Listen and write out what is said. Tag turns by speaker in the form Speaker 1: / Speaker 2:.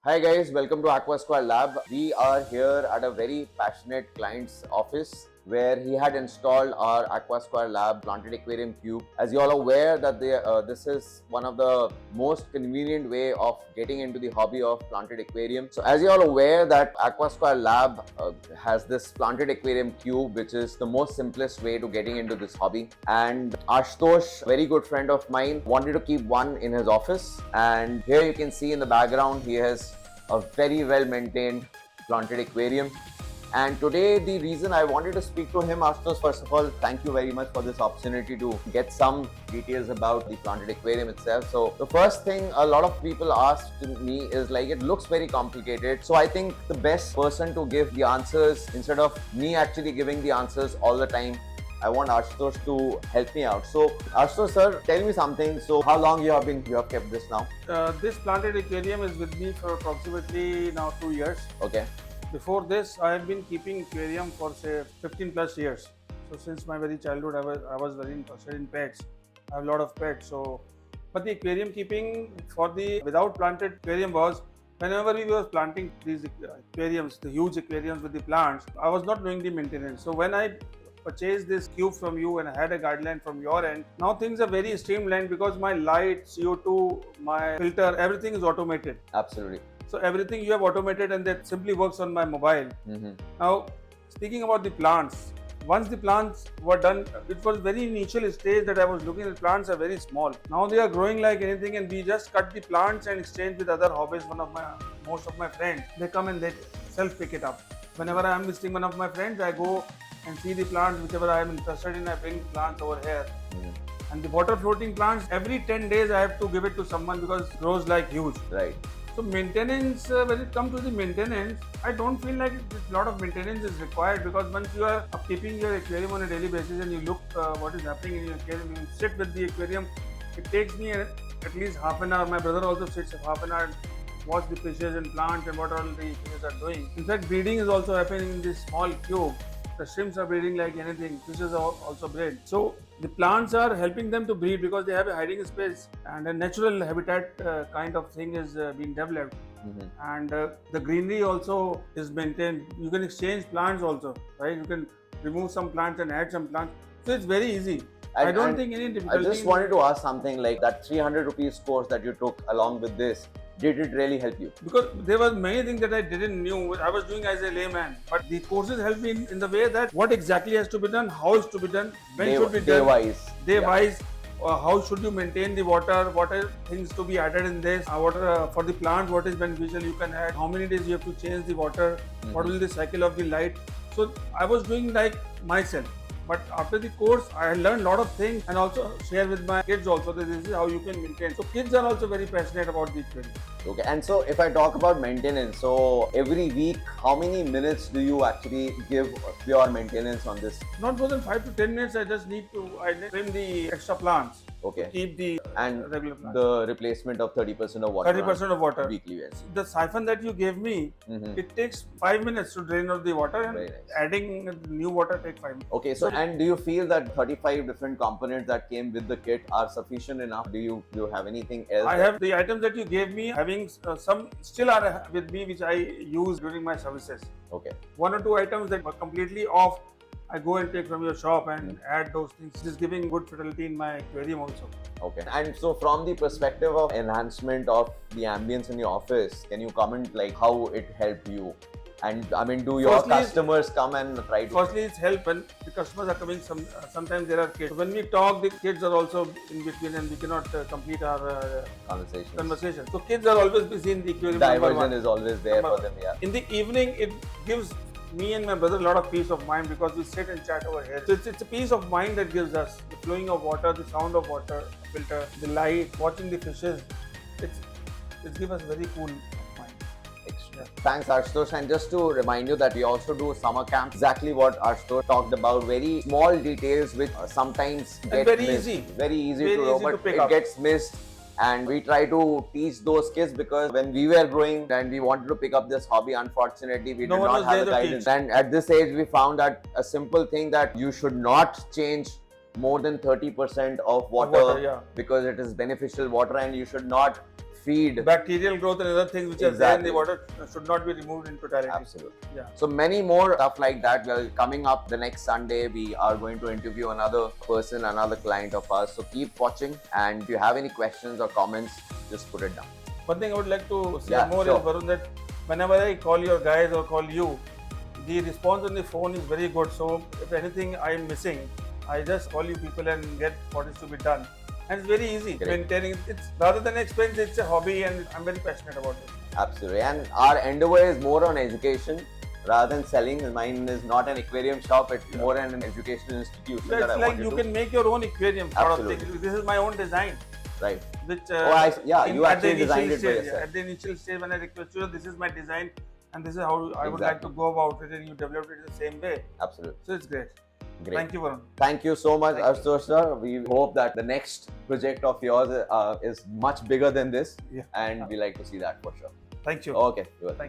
Speaker 1: Hi guys, welcome to Aqua2 Lab. We are here at a very passionate client's office where he had installed our Aqua2 Lab planted aquarium cube. As you all are aware that this is one of the most convenient way of getting into the hobby of planted aquarium. So as you all aware that Aqua2 Lab has this planted aquarium cube, which is the most simplest way to getting into this hobby. And Ashutosh, very good friend of mine, wanted to keep one in his office. And here you can see in the background, he has a very well maintained planted aquarium. And today the reason I wanted to speak to him, Ashutosh, first of all, thank you very much for this opportunity to get some details about the planted aquarium itself. So the first thing a lot of people ask to me is like, it looks very complicated. So I think the best person to give the answers, instead of me actually giving the answers all the time, I want Ashutosh to help me out. So Ashutosh sir, tell me something. So how long you have kept this now?
Speaker 2: This planted aquarium is with me for approximately now 2 years.
Speaker 1: Okay.
Speaker 2: Before this, I have been keeping aquarium for say 15 plus years. So since my very childhood, I was very interested in pets. I have a lot of pets. So, but the aquarium keeping for the without planted aquarium was whenever we were planting these aquariums, the huge aquariums with the plants, I was not doing the maintenance. So when I purchased this cube from you and I had a guideline from your end, now things are very streamlined because my light, CO2, my filter, everything is automated.
Speaker 1: Absolutely.
Speaker 2: So everything you have automated and that simply works on my mobile. Now, speaking about the plants, once the plants were done, it was very initial stage that I was looking at. Plants are very small. Now they are growing like anything, and we just cut the plants and exchange with other hobbyists. Most of my friends, they come and they self pick it up. Whenever I am visiting one of my friends, I go and see the plants, whichever I am interested in, I bring plants over here. And the water floating plants, every 10 days I have to give it to someone because it grows like huge.
Speaker 1: Right.
Speaker 2: So maintenance, when it comes to the maintenance, I don't feel like a lot of maintenance is required because once you are keeping your aquarium on a daily basis and you look what is happening in your aquarium, you sit with the aquarium, it takes me at least half an hour. My brother also sits half an hour and watch the fishes and plants and what all the fishes are doing. In fact, breeding is also happening in this small cube. The shrimps are breeding like anything. Fishes are also bred. So the plants are helping them to breed because they have a hiding space and a natural habitat kind of thing is being developed. And the greenery also is maintained. You can exchange plants also, right? You can remove some plants and add some plants. So it's very easy. I don't think any difficulty.
Speaker 1: I just wanted to ask something like that 300 rupees course that you took along with this. Did it really help you?
Speaker 2: Because there were many things that I didn't knew. I was doing as a layman, but the courses helped me in the way that what exactly has to be done, how is to be done, when should be done, day wise. How should you maintain the water? What are things to be added in this? Water for the plant, what is beneficial you can add? How many days you have to change the water? What will the cycle of the light? So I was doing like myself. But after the course, I learned a lot of things and also share with my kids also that this is how you can maintain. So kids are also very passionate about the aquarium.
Speaker 1: Okay, and so if I talk about maintenance, so every week, how many minutes do you actually give pure maintenance on this?
Speaker 2: Not more than 5 to 10 minutes. I just need to trim the extra plants.
Speaker 1: Okay.
Speaker 2: Keep the
Speaker 1: and
Speaker 2: regular plants.
Speaker 1: The replacement of 30% of water.
Speaker 2: 30% of water.
Speaker 1: Weekly, yes.
Speaker 2: The siphon that you gave me, it takes 5 minutes to drain out the water, and
Speaker 1: nice.
Speaker 2: Adding new water takes 5 minutes.
Speaker 1: Okay, so and do you feel that 35 different components that came with the kit are sufficient enough? Do you have anything else?
Speaker 2: I have the items that you gave me, having some still are with me, which I use during my services.
Speaker 1: Okay.
Speaker 2: 1 or 2 items that were completely off, I go and take from your shop and add those things. It is giving good fertility in my aquarium also.
Speaker 1: Okay. And so from the perspective of enhancement of the ambience in your office, can you comment like how it helped you? And I mean, do your customers come and try to?
Speaker 2: Firstly, it's help when the customers are coming. Sometimes there are kids. When we talk, the kids are also in between, and we cannot complete our conversation. So kids are always busy in the aquarium.
Speaker 1: Diversion is always there for them. Yeah.
Speaker 2: In the evening, it gives me and my brother a lot of peace of mind because we sit and chat over here. So it's a peace of mind that gives us the flowing of water, the sound of water filter, the light, watching the fishes. It gives us very cool.
Speaker 1: Thanks Ashutosh, and just to remind you that we also do summer camp. Exactly what Ashutosh talked about, very small details which sometimes get
Speaker 2: very
Speaker 1: missed.
Speaker 2: easy
Speaker 1: to know, but it gets missed. And we try to teach those kids because when we were growing and we wanted to pick up this hobby, unfortunately we did not have the guidance. And at this age we found that a simple thing that you should not change more than 30% of water, because it is beneficial water, and you should not feed.
Speaker 2: Bacterial growth and other things which are there in the
Speaker 1: Exactly.
Speaker 2: water should not be removed in totality.
Speaker 1: Absolutely.
Speaker 2: Yeah.
Speaker 1: So many more stuff like that. Well, coming up the next Sunday, we are going to interview another person, another client of ours. So keep watching, and if you have any questions or comments, just put it down.
Speaker 2: One thing I would like to say
Speaker 1: Yeah,
Speaker 2: more
Speaker 1: sure.
Speaker 2: is, Varun, that whenever I call your guys or call you, the response on the phone is very good. So if anything I am missing, I just call you people and get what is to be done. And it's very easy.
Speaker 1: Great.
Speaker 2: Maintaining it's rather than expense, it's a hobby, and I'm very passionate about it.
Speaker 1: Absolutely. And our endeavor is more on education rather than selling. Mine is not an aquarium shop, it's more an educational institution.
Speaker 2: Yeah,
Speaker 1: that
Speaker 2: it's
Speaker 1: I
Speaker 2: like
Speaker 1: wanted
Speaker 2: you
Speaker 1: to.
Speaker 2: can make your own aquarium. Sort of
Speaker 1: Absolutely.
Speaker 2: thing. This is my own design.
Speaker 1: Right.
Speaker 2: Which
Speaker 1: you
Speaker 2: at the
Speaker 1: actually designed
Speaker 2: initial
Speaker 1: it by
Speaker 2: stage,
Speaker 1: yourself.
Speaker 2: at the initial stage when I request you, this is my design and this is how I would like to
Speaker 1: Exactly.
Speaker 2: go about it, and you developed it the same way.
Speaker 1: Absolutely.
Speaker 2: So it's great.
Speaker 1: Great.
Speaker 2: Thank you, Varun.
Speaker 1: Thank you so much,
Speaker 2: Thank you.
Speaker 1: Ashutosh sir. We hope that the next project of yours is much bigger than this,
Speaker 2: Yeah.
Speaker 1: and we like to see that for sure.
Speaker 2: Thank you.
Speaker 1: Okay.
Speaker 2: Thank you.